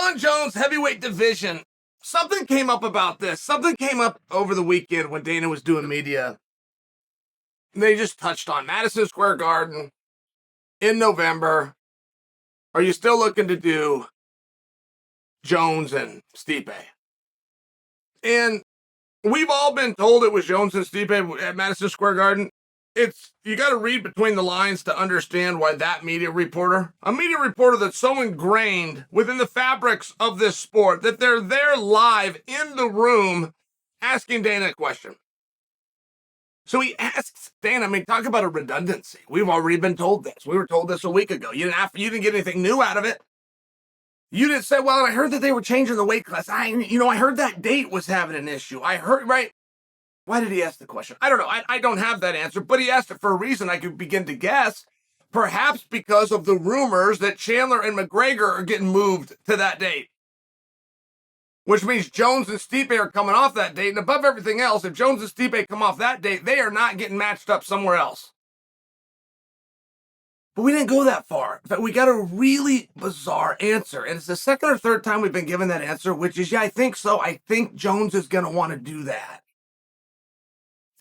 Jon Jones heavyweight division. Something came up about this. Something came up over the weekend when Dana was doing media. They just touched on Madison Square Garden in November. Are you still looking to do Jones and Stipe? And we've all been told it was Jones and Stipe at Madison Square Garden. You got to read between the lines to understand why that a media reporter that's so ingrained within the fabrics of this sport that they're there live in the room asking Dana a question. So he asks Dana, talk about a redundancy. We've already been told this. We were told this a week ago. You didn't get anything new out of it. You didn't say, well, I heard that they were changing the weight class. I heard that date was having an issue. I heard, right? Why did he ask the question? I don't know. I don't have that answer, but he asked it for a reason. I could begin to guess. Perhaps because of the rumors that Chandler and McGregor are getting moved to that date. Which means Jones and Stipe are coming off that date. And above everything else, if Jones and Stipe come off that date, they are not getting matched up somewhere else. But we didn't go that far. In fact, we got a really bizarre answer. And it's the second or third time we've been given that answer, which is, yeah, I think so. I think Jones is going to want to do that.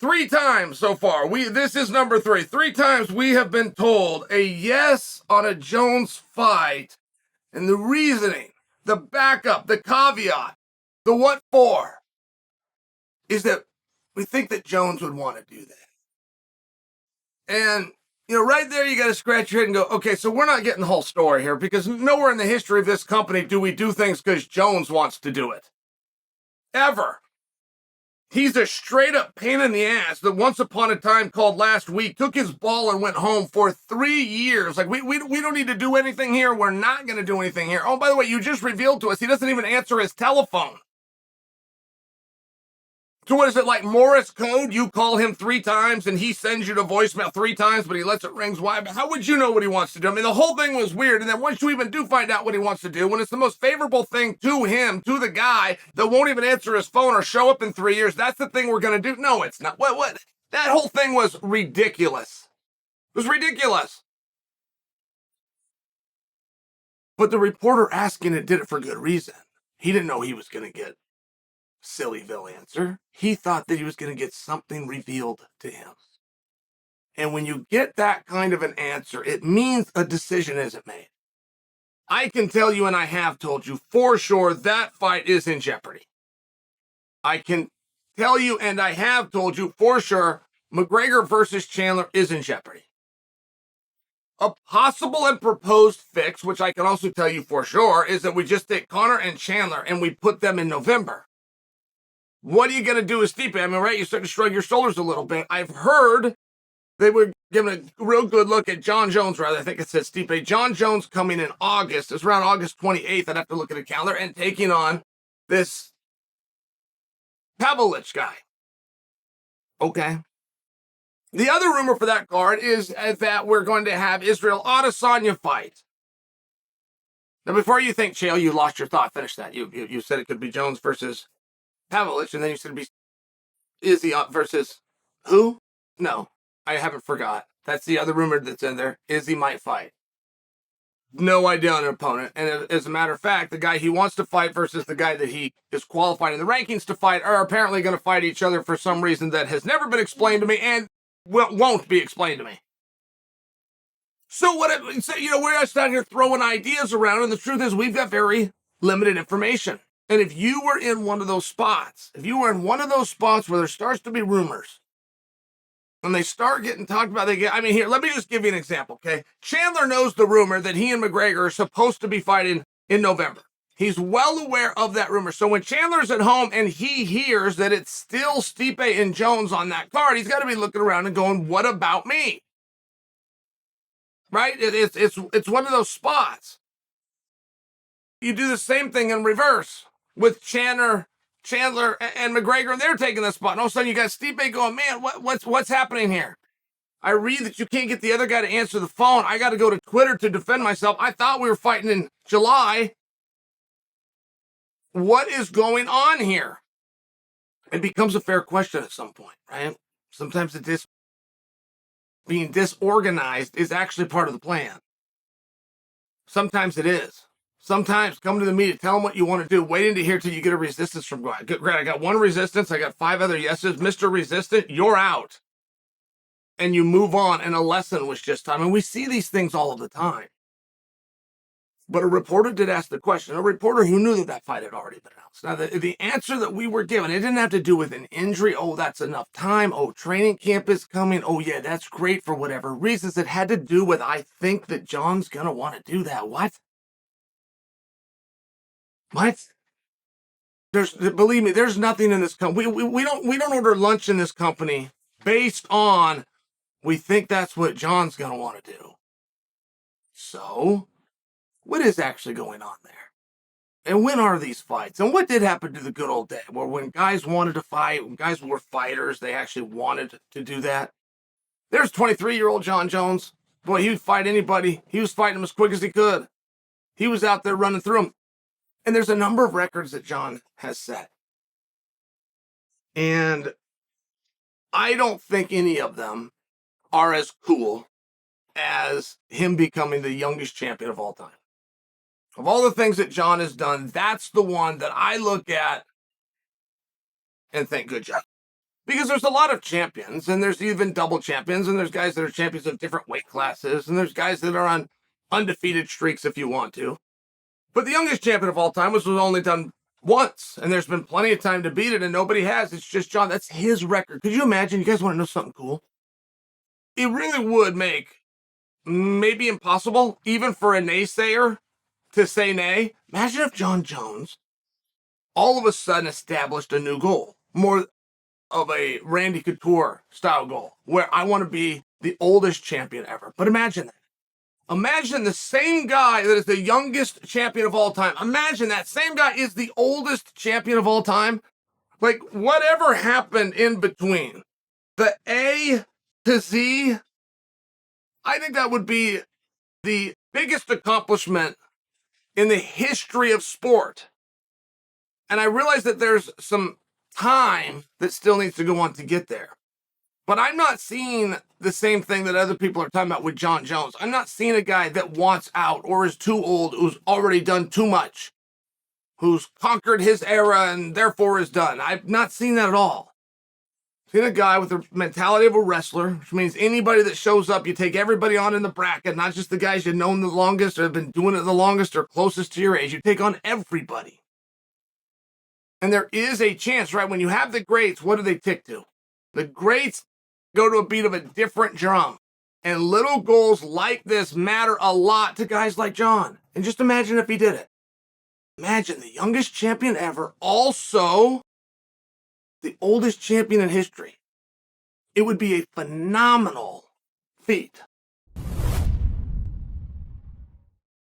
3 times so far. This is number 3. 3 times we have been told a yes on a Jones fight. And the reasoning, the backup, the caveat, the what for, is that we think that Jones would want to do that. And, right there you got to scratch your head and go, okay, so we're not getting the whole story here, because nowhere in the history of this company do we do things because Jones wants to do it. Ever. He's a straight-up pain in the ass that once upon a time called last week, took his ball and went home for 3 years. Like, we don't need to do anything here. We're not going to do anything here. Oh, by the way, you just revealed to us he doesn't even answer his telephone. So what is it, like Morse code? You call him 3 times and he sends you to voicemail 3 times, but he lets it ring wide. But how would you know what he wants to do? The whole thing was weird. And then once you even do find out what he wants to do, when it's the most favorable thing to him, to the guy that won't even answer his phone or show up in 3 years, that's the thing we're going to do. No, it's not. What? That whole thing was ridiculous. It was ridiculous. But the reporter asking it did it for good reason. He didn't know he was going to get Sillyville answer. He thought that he was going to get something revealed to him. And when you get that kind of an answer, it means a decision isn't made. I can tell you, and I have told you for sure, that fight is in jeopardy. I can tell you, and I have told you for sure, McGregor versus Chandler is in jeopardy. A possible and proposed fix, which I can also tell you for sure, is that we just take Conor and Chandler and we put them in November. What are you going to do with Stipe? Right? You start to shrug your shoulders a little bit. I've heard they were giving a real good look at Jon Jones, rather. I think it said Stipe. Jon Jones coming in August. It's around August 28th. I'd have to look at the calendar, and taking on this Pavlich guy. Okay. The other rumor for that card is that we're going to have Israel Autosanya fight. Now, before you think, Chael, you lost your thought. Finish that. You said it could be Jones versus Pavlich, and then you said it'd be Izzy versus who? No, I haven't forgot. That's the other rumor that's in there. Izzy might fight. No idea on an opponent. And as a matter of fact, the guy he wants to fight versus the guy that he is qualified in the rankings to fight are apparently going to fight each other for some reason that has never been explained to me and won't be explained to me. So we're just out here throwing ideas around, and the truth is we've got very limited information. And if you were in one of those spots, where there starts to be rumors, and they start getting talked about, here, let me just give you an example, okay? Chandler knows the rumor that he and McGregor are supposed to be fighting in November. He's well aware of that rumor. So when Chandler's at home and he hears that it's still Stipe and Jones on that card, he's got to be looking around and going, what about me? Right? It's one of those spots. You do the same thing in reverse with Chandler and McGregor, and they're taking the spot. And all of a sudden, you got Stipe going, man, what's happening here? I read that you can't get the other guy to answer the phone. I got to go to Twitter to defend myself. I thought we were fighting in July. What is going on here? It becomes a fair question at some point, right? Sometimes being disorganized is actually part of the plan. Sometimes it is. Sometimes come to the media, tell them what you want to do, waiting to hear till you get a resistance from God. Great, I got one resistance, I got 5 other yeses. Mr. Resistant, you're out. And you move on, and a lesson was just time. And we see these things all of the time. But a reporter did ask the question, a reporter who knew that that fight had already been announced. Now, the answer that we were given, it didn't have to do with an injury. Oh, that's enough time. Oh, training camp is coming. Oh, yeah, that's great for whatever reasons. It had to do with, I think that Jon's going to want to do that. What? Believe me, there's nothing in this company. We don't order lunch in this company based on, we think that's what Jon's going to want to do. So, what is actually going on there? And when are these fights? And what did happen to the good old day where when guys wanted to fight, when guys were fighters, they actually wanted to do that? There's 23-year-old Jon Jones. Boy, he would fight anybody. He was fighting them as quick as he could. He was out there running through them. And there's a number of records that Jon has set. And I don't think any of them are as cool as him becoming the youngest champion of all time. Of all the things that Jon has done, that's the one that I look at and think, good job. Because there's a lot of champions, and there's even double champions, and there's guys that are champions of different weight classes, and there's guys that are on undefeated streaks if you want to. But the youngest champion of all time was only done once, and there's been plenty of time to beat it, and nobody has. It's just Jon. That's his record. Could you imagine? You guys want to know something cool? It really would make maybe impossible, even for a naysayer, to say nay. Imagine if Jon Jones all of a sudden established a new goal, more of a Randy Couture style goal, where I want to be the oldest champion ever. But imagine that. Imagine the same guy that is the youngest champion of all time. Imagine that same guy is the oldest champion of all time. Like, whatever happened in between, the A to Z, I think that would be the biggest accomplishment in the history of sport. And I realize that there's some time that still needs to go on to get there. But I'm not seeing the same thing that other people are talking about with Jon Jones. I'm not seeing a guy that wants out or is too old, who's already done too much, who's conquered his era and therefore is done. I've not seen that at all. I've seen a guy with the mentality of a wrestler, which means anybody that shows up, you take everybody on in the bracket, not just the guys you've known the longest or have been doing it the longest or closest to your age. You take on everybody. And there is a chance, right? When you have the greats, what do they tick to? The greats go to a beat of a different drum. And little goals like this matter a lot to guys like Jon. And just imagine if he did it. Imagine the youngest champion ever, also the oldest champion in history. It would be a phenomenal feat.